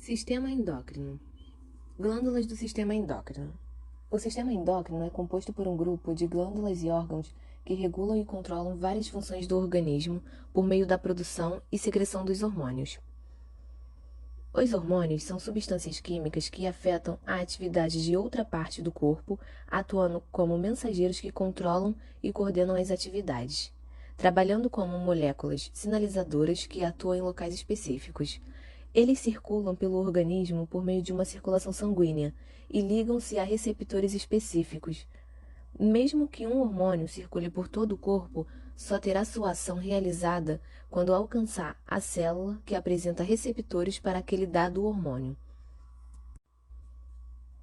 Sistema endócrino. Glândulas do sistema endócrino. O sistema endócrino é composto por um grupo de glândulas e órgãos que regulam e controlam várias funções do organismo por meio da produção e secreção dos hormônios. Os hormônios são substâncias químicas que afetam a atividade de outra parte do corpo, atuando como mensageiros que controlam e coordenam as atividades, trabalhando como moléculas sinalizadoras que atuam em locais específicos. Eles circulam pelo organismo por meio de uma circulação sanguínea e ligam-se a receptores específicos. Mesmo que um hormônio circule por todo o corpo, só terá sua ação realizada quando alcançar a célula que apresenta receptores para aquele dado hormônio.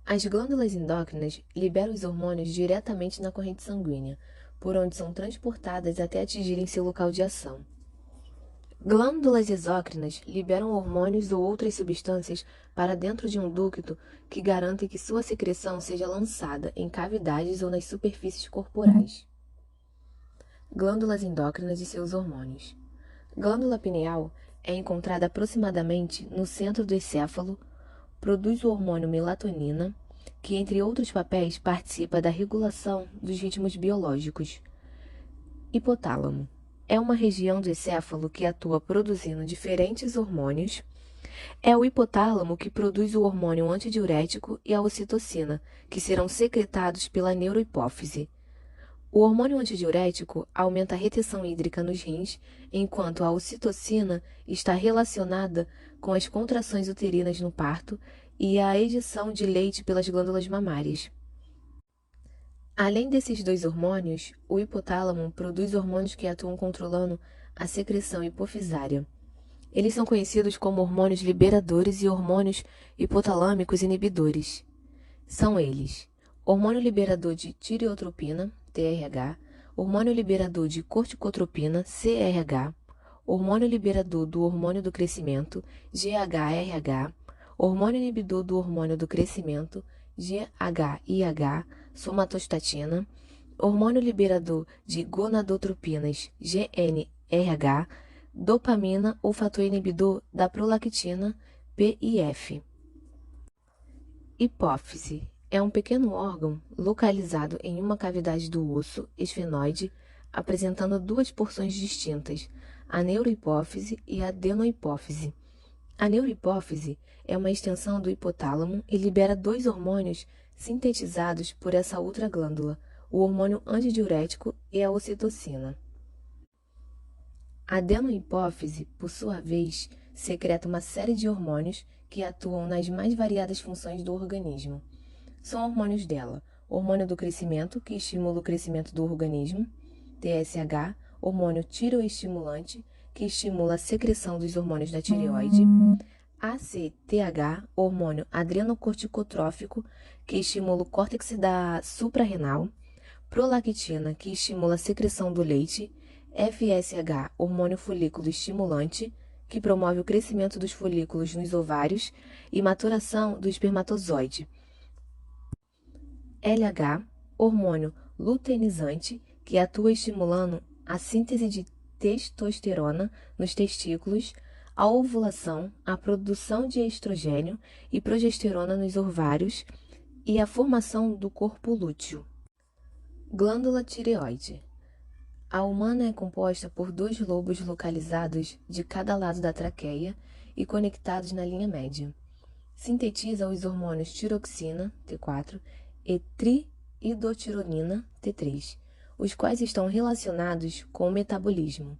As glândulas endócrinas liberam os hormônios diretamente na corrente sanguínea, por onde são transportadas até atingirem seu local de ação. Glândulas exócrinas liberam hormônios ou outras substâncias para dentro de um ducto que garantem que sua secreção seja lançada em cavidades ou nas superfícies corporais. Glândulas endócrinas e seus hormônios. Glândula pineal é encontrada aproximadamente no centro do encéfalo, produz o hormônio melatonina, que, entre outros papéis, participa da regulação dos ritmos biológicos. Hipotálamo é uma região do encéfalo que atua produzindo diferentes hormônios. É o hipotálamo que produz o hormônio antidiurético e a ocitocina, que serão secretados pela neurohipófise. O hormônio antidiurético aumenta a retenção hídrica nos rins, enquanto a ocitocina está relacionada com as contrações uterinas no parto e a edição de leite pelas glândulas mamárias. Além desses dois hormônios, o hipotálamo produz hormônios que atuam controlando a secreção hipofisária. Eles são conhecidos como hormônios liberadores e hormônios hipotalâmicos inibidores. São eles: hormônio liberador de tireotropina, TRH, hormônio liberador de corticotropina, CRH, hormônio liberador do hormônio do crescimento, GHRH, hormônio inibidor do hormônio do crescimento, GHIH, somatostatina, hormônio liberador de gonadotropinas, GnRH, dopamina ou fator inibidor da prolactina, PIF. Hipófise é um pequeno órgão localizado em uma cavidade do osso esfenoide, apresentando duas porções distintas, a neurohipófise e a adenohipófise. A neurohipófise é uma extensão do hipotálamo e libera dois hormônios sintetizados por essa outra glândula, o hormônio antidiurético e a ocitocina. A adenohipófise, por sua vez, secreta uma série de hormônios que atuam nas mais variadas funções do organismo. São hormônios dela: hormônio do crescimento, que estimula o crescimento do organismo, TSH, hormônio tireoestimulante, que estimula a secreção dos hormônios da tireoide, ACTH, hormônio adrenocorticotrófico, que estimula o córtex da suprarrenal, prolactina, que estimula a secreção do leite, FSH, hormônio folículo estimulante, que promove o crescimento dos folículos nos ovários e maturação do espermatozoide, LH, hormônio luteinizante, que atua estimulando a síntese de testosterona nos testículos, a ovulação, a produção de estrogênio e progesterona nos ovários e a formação do corpo lúteo. Glândula tireoide. A humana é composta por dois lobos localizados de cada lado da traqueia e conectados na linha média. Sintetiza os hormônios tiroxina, T4, e triidotironina, T3, os quais estão relacionados com o metabolismo.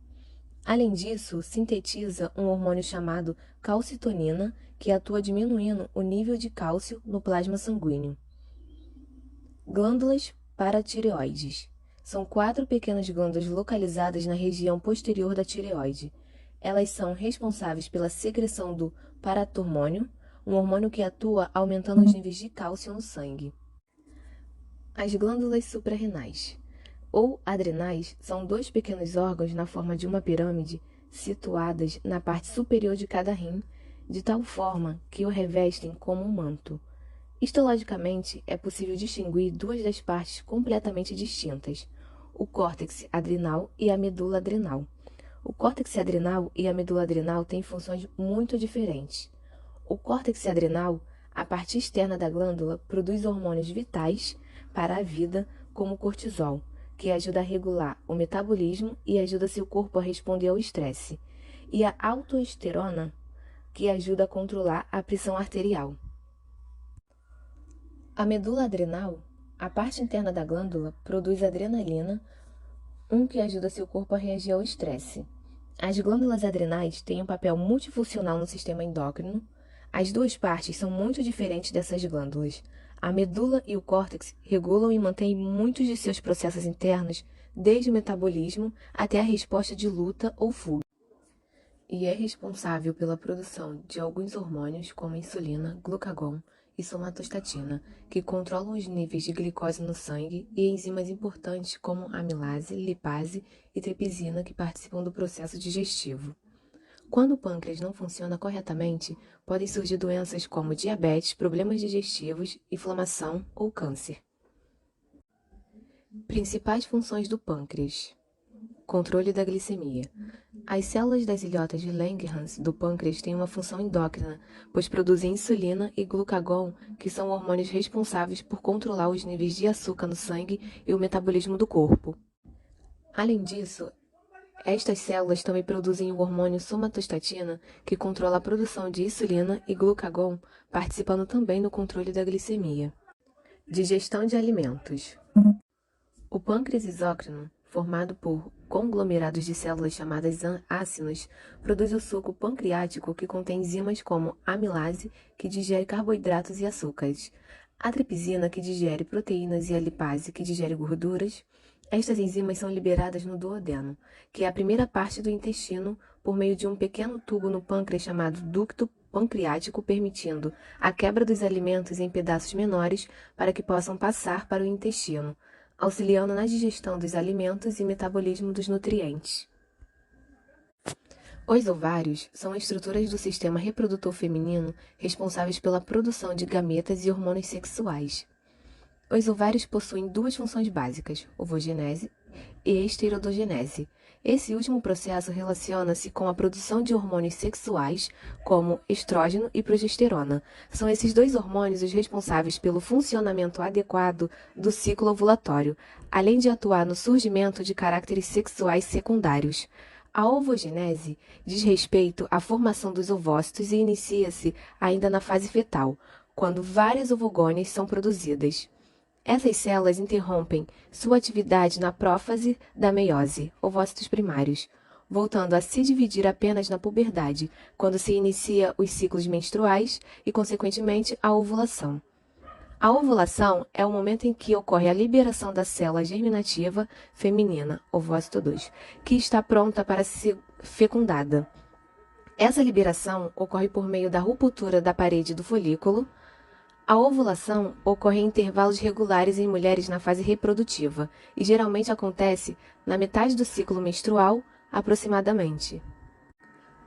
Além disso, sintetiza um hormônio chamado calcitonina, que atua diminuindo o nível de cálcio no plasma sanguíneo. Glândulas paratireoides. São 4 pequenas glândulas localizadas na região posterior da tireoide. Elas são responsáveis pela secreção do paratormônio, um hormônio que atua aumentando os níveis de cálcio no sangue. As glândulas suprarrenais, ou adrenais, são 2 pequenos órgãos na forma de uma pirâmide situadas na parte superior de cada rim, de tal forma que o revestem como um manto. Histologicamente, é possível distinguir 2 das partes completamente distintas, o córtex adrenal e a medula adrenal. O córtex adrenal e a medula adrenal têm funções muito diferentes. O córtex adrenal, a parte externa da glândula, produz hormônios vitais para a vida, como o cortisol, que ajuda a regular o metabolismo e ajuda seu corpo a responder ao estresse, e a aldosterona, que ajuda a controlar a pressão arterial. A medula adrenal, a parte interna da glândula, produz adrenalina, que ajuda seu corpo a reagir ao estresse. As glândulas adrenais têm um papel multifuncional no sistema endócrino. As duas partes são muito diferentes dessas glândulas. A medula e o córtex regulam e mantêm muitos de seus processos internos, desde o metabolismo até a resposta de luta ou fuga. E é responsável pela produção de alguns hormônios como insulina, glucagon e somatostatina, que controlam os níveis de glicose no sangue, e enzimas importantes como amilase, lipase e tripsina, que participam do processo digestivo. Quando o pâncreas não funciona corretamente, podem surgir doenças como diabetes, problemas digestivos, inflamação ou câncer. Principais funções do pâncreas: controle da glicemia. As células das ilhotas de Langerhans do pâncreas têm uma função endócrina, pois produzem insulina e glucagon, que são hormônios responsáveis por controlar os níveis de açúcar no sangue e o metabolismo do corpo. Além disso, estas células também produzem o hormônio somatostatina, que controla a produção de insulina e glucagon, participando também no controle da glicemia. Digestão de alimentos. O pâncreas exócrino, formado por conglomerados de células chamadas ácinos, produz o suco pancreático, que contém enzimas como a amilase, que digere carboidratos e açúcares, a tripsina, que digere proteínas, e a lipase, que digere gorduras. Estas enzimas são liberadas no duodeno, que é a primeira parte do intestino, por meio de um pequeno tubo no pâncreas chamado ducto pancreático, permitindo a quebra dos alimentos em pedaços menores para que possam passar para o intestino, auxiliando na digestão dos alimentos e metabolismo dos nutrientes. Os ovários são estruturas do sistema reprodutor feminino responsáveis pela produção de gametas e hormônios sexuais. Os ovários possuem duas funções básicas, ovogênese e esterodogenese. Esse último processo relaciona-se com a produção de hormônios sexuais, como estrógeno e progesterona. São esses dois hormônios os responsáveis pelo funcionamento adequado do ciclo ovulatório, além de atuar no surgimento de caracteres sexuais secundários. A ovogênese diz respeito à formação dos ovócitos e inicia-se ainda na fase fetal, quando várias ovogônias são produzidas. Essas células interrompem sua atividade na prófase da meiose, ovócitos primários, voltando a se dividir apenas na puberdade, quando se inicia os ciclos menstruais e, consequentemente, a ovulação. A ovulação é o momento em que ocorre a liberação da célula germinativa feminina, ovócito 2, que está pronta para ser fecundada. Essa liberação ocorre por meio da ruptura da parede do folículo. A ovulação ocorre em intervalos regulares em mulheres na fase reprodutiva e geralmente acontece na metade do ciclo menstrual, aproximadamente.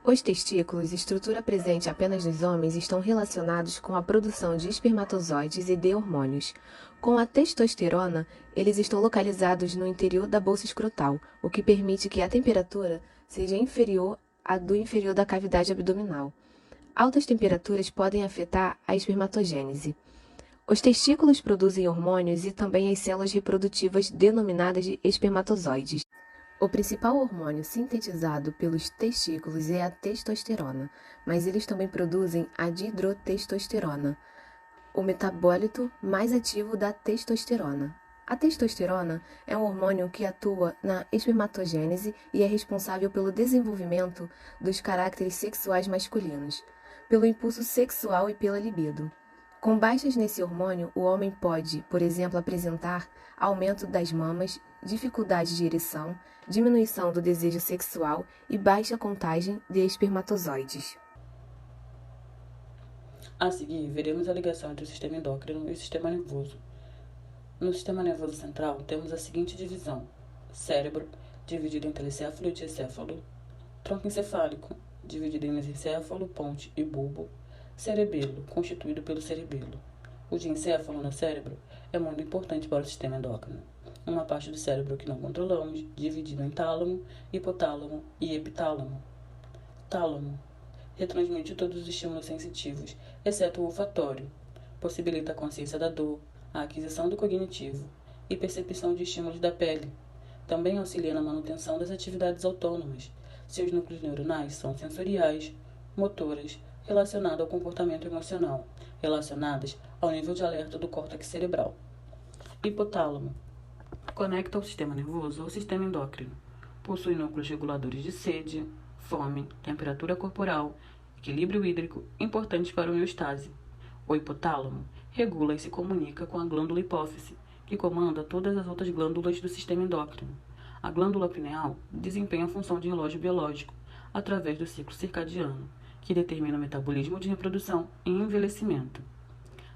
Os testículos, estrutura presente apenas nos homens, estão relacionados com a produção de espermatozoides e de hormônios. Com a testosterona, eles estão localizados no interior da bolsa escrotal, o que permite que a temperatura seja inferior à do inferior da cavidade abdominal. Altas temperaturas podem afetar a espermatogênese. Os testículos produzem hormônios e também as células reprodutivas denominadas de espermatozoides. O principal hormônio sintetizado pelos testículos é a testosterona, mas eles também produzem a dihidrotestosterona, o metabólito mais ativo da testosterona. A testosterona é um hormônio que atua na espermatogênese e é responsável pelo desenvolvimento dos caracteres sexuais masculinos, pelo impulso sexual e pela libido. Com baixas nesse hormônio, o homem pode, por exemplo, apresentar aumento das mamas, dificuldade de ereção, diminuição do desejo sexual e baixa contagem de espermatozoides. A seguir, veremos a ligação entre o sistema endócrino e o sistema nervoso. No sistema nervoso central, temos a seguinte divisão: cérebro, dividido em telecéfalo e diencéfalo; tronco encefálico, dividido em mesencéfalo, ponte e bulbo; cerebelo, constituído pelo cerebelo. O diencéfalo no cérebro é muito importante para o sistema endócrino. Uma parte do cérebro que não controlamos, dividido em tálamo, hipotálamo e epitálamo. Tálamo retransmite todos os estímulos sensitivos, exceto o olfatório. Possibilita a consciência da dor, a aquisição do cognitivo e percepção de estímulos da pele. Também auxilia na manutenção das atividades autônomas. Seus núcleos neuronais são sensoriais, motoras, relacionadas ao comportamento emocional, relacionadas ao nível de alerta do córtex cerebral. Hipotálamo. Conecta ao sistema nervoso ao sistema endócrino. Possui núcleos reguladores de sede, fome, temperatura corporal, equilíbrio hídrico, importantes para a homeostase. O hipotálamo regula e se comunica com a glândula hipófise, que comanda todas as outras glândulas do sistema endócrino. A glândula pineal desempenha a função de relógio biológico através do ciclo circadiano, que determina o metabolismo de reprodução e envelhecimento.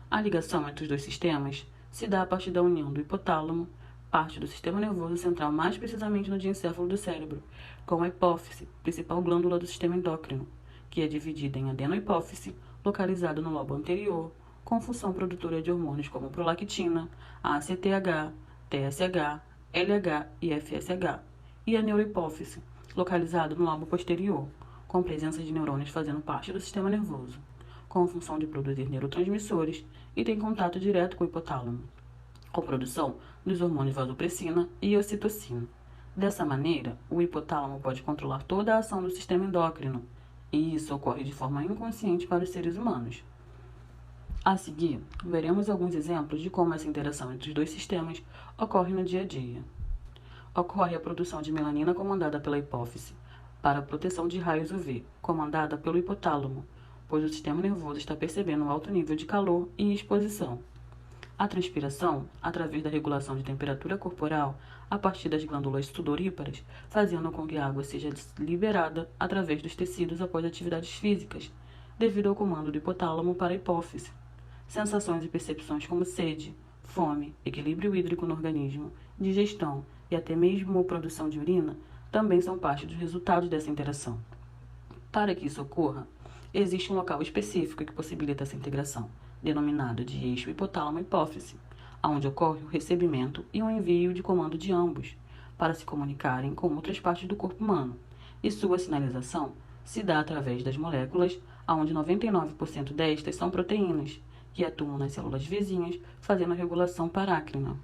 A ligação entre os dois sistemas se dá a partir da união do hipotálamo, parte do sistema nervoso central, mais precisamente no diencéfalo do cérebro, com a hipófise, principal glândula do sistema endócrino, que é dividida em adenohipófise, localizada no lobo anterior, com função produtora de hormônios como prolactina, ACTH, TSH, LH e FSH, e a neurohipófise, localizada no lobo posterior, com presença de neurônios fazendo parte do sistema nervoso, com a função de produzir neurotransmissores e tem contato direto com o hipotálamo, com produção dos hormônios vasopressina e ocitocina. Dessa maneira, o hipotálamo pode controlar toda a ação do sistema endócrino, e isso ocorre de forma inconsciente para os seres humanos. A seguir, veremos alguns exemplos de como essa interação entre os dois sistemas ocorre no dia a dia. Ocorre a produção de melanina comandada pela hipófise, para a proteção de raios UV, comandada pelo hipotálamo, pois o sistema nervoso está percebendo um alto nível de calor e exposição. A transpiração, através da regulação de temperatura corporal a partir das glândulas sudoríparas, fazendo com que a água seja liberada através dos tecidos após atividades físicas, devido ao comando do hipotálamo para a hipófise. Sensações e percepções como sede, fome, equilíbrio hídrico no organismo, digestão e até mesmo produção de urina também são parte dos resultados dessa interação. Para que isso ocorra, existe um local específico que possibilita essa integração, denominado de eixo hipotálamo-hipófise, onde ocorre o recebimento e o envio de comando de ambos, para se comunicarem com outras partes do corpo humano, e sua sinalização se dá através das moléculas, onde 99% destas são proteínas, que atuam nas células vizinhas, fazendo a regulação parácrina.